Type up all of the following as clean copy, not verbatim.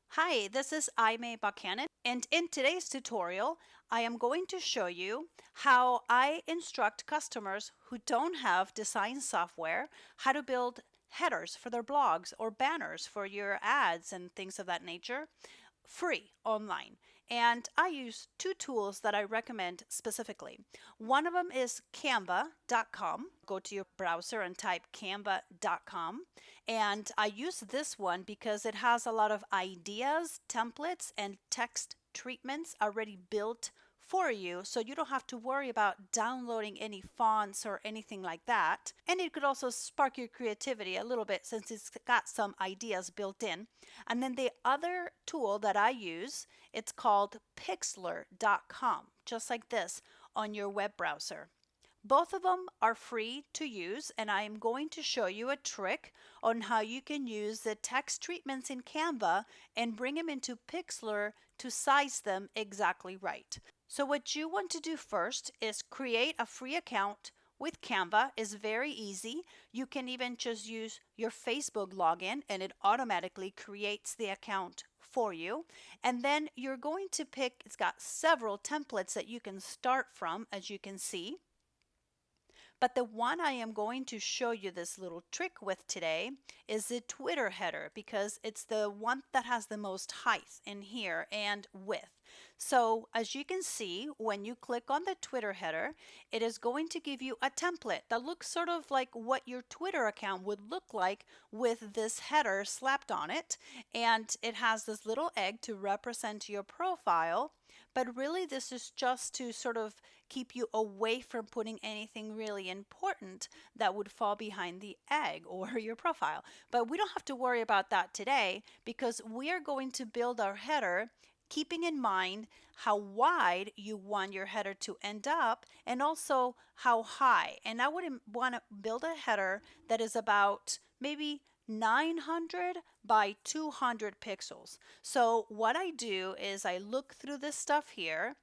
Hi, this is Aimee Buchanan, and in today's tutorial, I am going to show you how I instruct customers who don't have design software how to build headers for their blogs or banners for your ads and things of that nature free online. And I use two tools that I recommend specifically. One of them is canva.com. Go to your browser and type canva.com. And I use this one because it has a lot of ideas, templates, and text treatments already built for you, so you don't have to worry about downloading any fonts or anything like that. And it could also spark your creativity a little bit since it's got some ideas built in. And then the other tool that I use, it's called Pixlr.com, just like this on your web browser. Both of them are free to use, and I am going to show you a trick on how you can use the text treatments in Canva and bring them into Pixlr to size them exactly right. So what you want to do first is create a free account with Canva. It's very easy. You can even just use your Facebook login and it automatically creates the account for you. And then you're going to pick, it's got several templates that you can start from, as you can see. But the one I am going to show you this little trick with today is the Twitter header, because it's the one that has the most height in here and width. So as you can see, when you click on the Twitter header, it is going to give you a template that looks sort of like what your Twitter account would look like with this header slapped on it. And it has this little egg to represent your profile. But really, this is just to sort of keep you away from putting anything really important that would fall behind the egg or your profile. But we don't have to worry about that today, because we are going to build our header keeping in mind how wide you want your header to end up and also how high. And I would want to build a header that is about maybe 900 by 200 pixels. So what I do is I look through this stuff here.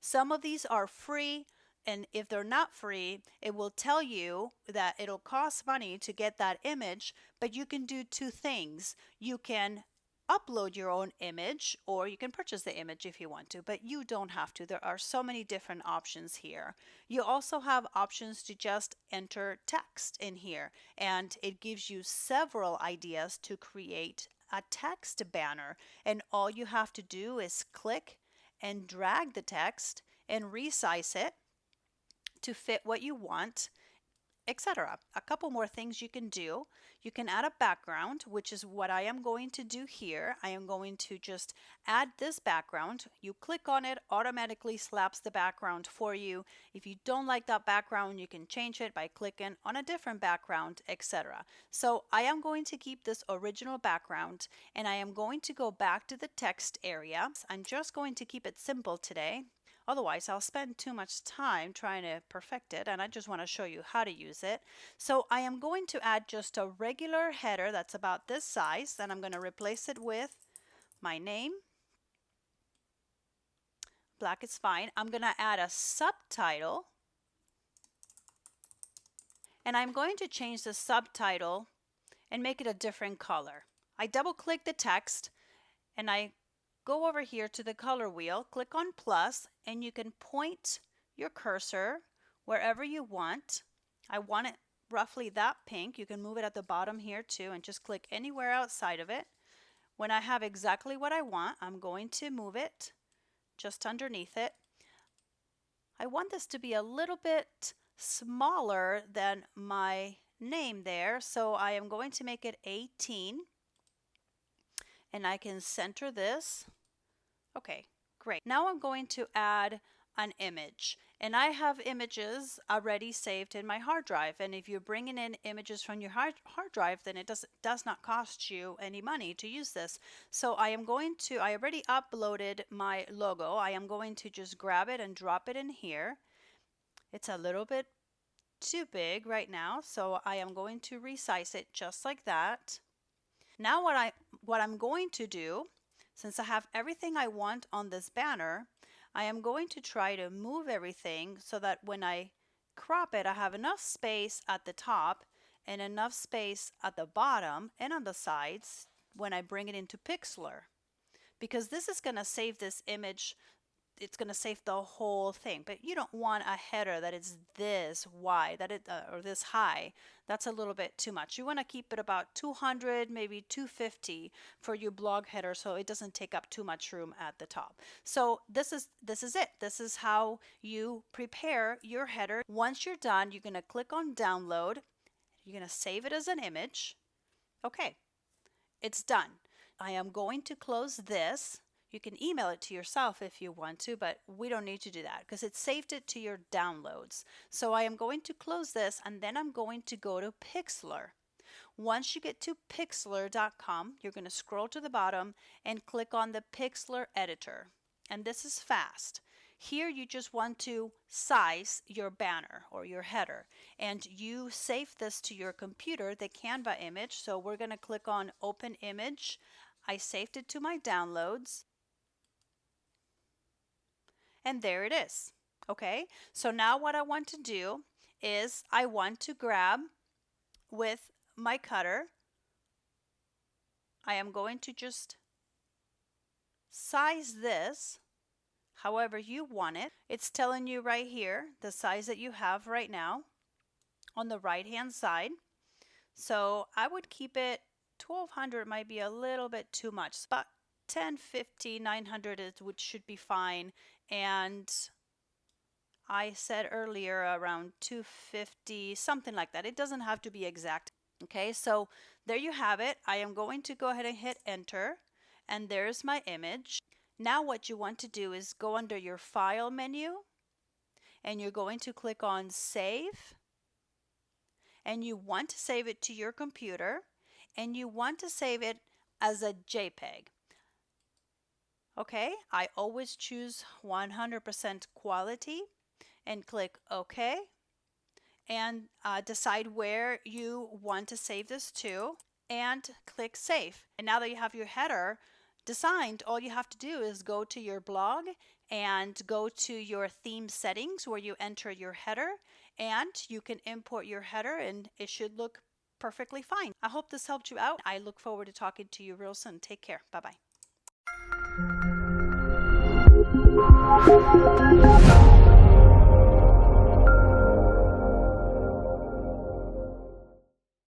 Some of these are free, and if they're not free, it will tell you that it'll cost money to get that image, but you can do two things. You can upload your own image, or you can purchase the image if you want to, but you don't have to. There are so many different options here. You also have options to just enter text in here, and it gives you several ideas to create a text banner. And all you have to do is click and drag the text and resize it to fit what you want, etc. A couple more things you can do. You can add a background, which is what I am going to do here. I am going to just add this background. You click on it, automatically slaps the background for you. If you don't like that background, you can change it by clicking on a different background, etc. So I am going to keep this original background, and I am going to go back to the text area. I'm just going to keep it simple today. Otherwise, I'll spend too much time trying to perfect it, and I just want to show you how to use it. So I am going to add just a regular header that's about this size, and I'm going to replace it with my name. Black is fine. I'm going to add a subtitle, and I'm going to change the subtitle and make it a different color. I double click the text, and I go over here to the color wheel, click on plus, and you can point your cursor wherever you want. I want it roughly that pink. You can move it at the bottom here too, and just click anywhere outside of it. When I have exactly what I want, I'm going to move it just underneath it. I want this to be a little bit smaller than my name there, so I am going to make it 18, and I can center this. Okay, great. Now I'm going to add an image, and I have images already saved in my hard drive. And if you're bringing in images from your hard drive, then it does not cost you any money to use this. So I already uploaded my logo. I am going to just grab it and drop it in here. It's a little bit too big right now, so I am going to resize it just like that. Now what I'm going to do, since I have everything I want on this banner, I am going to try to move everything so that when I crop it, I have enough space at the top and enough space at the bottom and on the sides when I bring it into Pixlr. Because this is going to save this image, it's going to save the whole thing. But you don't want a header that is this wide, or this high. That's a little bit too much. You want to keep it about 200, maybe 250 for your blog header, so it doesn't take up too much room at the top. So this is it. This is how you prepare your header. Once you're done, you're going to click on download. You're going to save it as an image. Okay, it's done. I am going to close this. You can email it to yourself if you want to, but we don't need to do that because it saved it to your downloads. So I am going to close this, and then I'm going to go to Pixlr. Once you get to Pixlr.com, you're going to scroll to the bottom and click on the Pixlr editor. And this is fast. Here you just want to size your banner or your header, and you save this to your computer, the Canva image. So we're going to click on Open Image. I saved it to my downloads. And there it is. Okay, so now what I want to do is I want to grab with my cutter. I am going to just size this however you want it. It's telling you right here the size that you have right now on the right hand side. So I would keep it 1200, might be a little bit too much, but 1050, 900 should be fine. And I said earlier around 250, something like that. It doesn't have to be exact. Okay, so there you have it. I am going to go ahead and hit enter, and there's my image. Now what you want to do is go under your file menu, and you're going to click on save, and you want to save it to your computer, and you want to save it as a JPEG. Okay, I always choose 100% quality and click OK, and decide where you want to save this to and click save. And now that you have your header designed, all you have to do is go to your blog and go to your theme settings where you enter your header, and you can import your header and it should look perfectly fine. I hope this helped you out. I look forward to talking to you real soon. Take care. Bye-bye.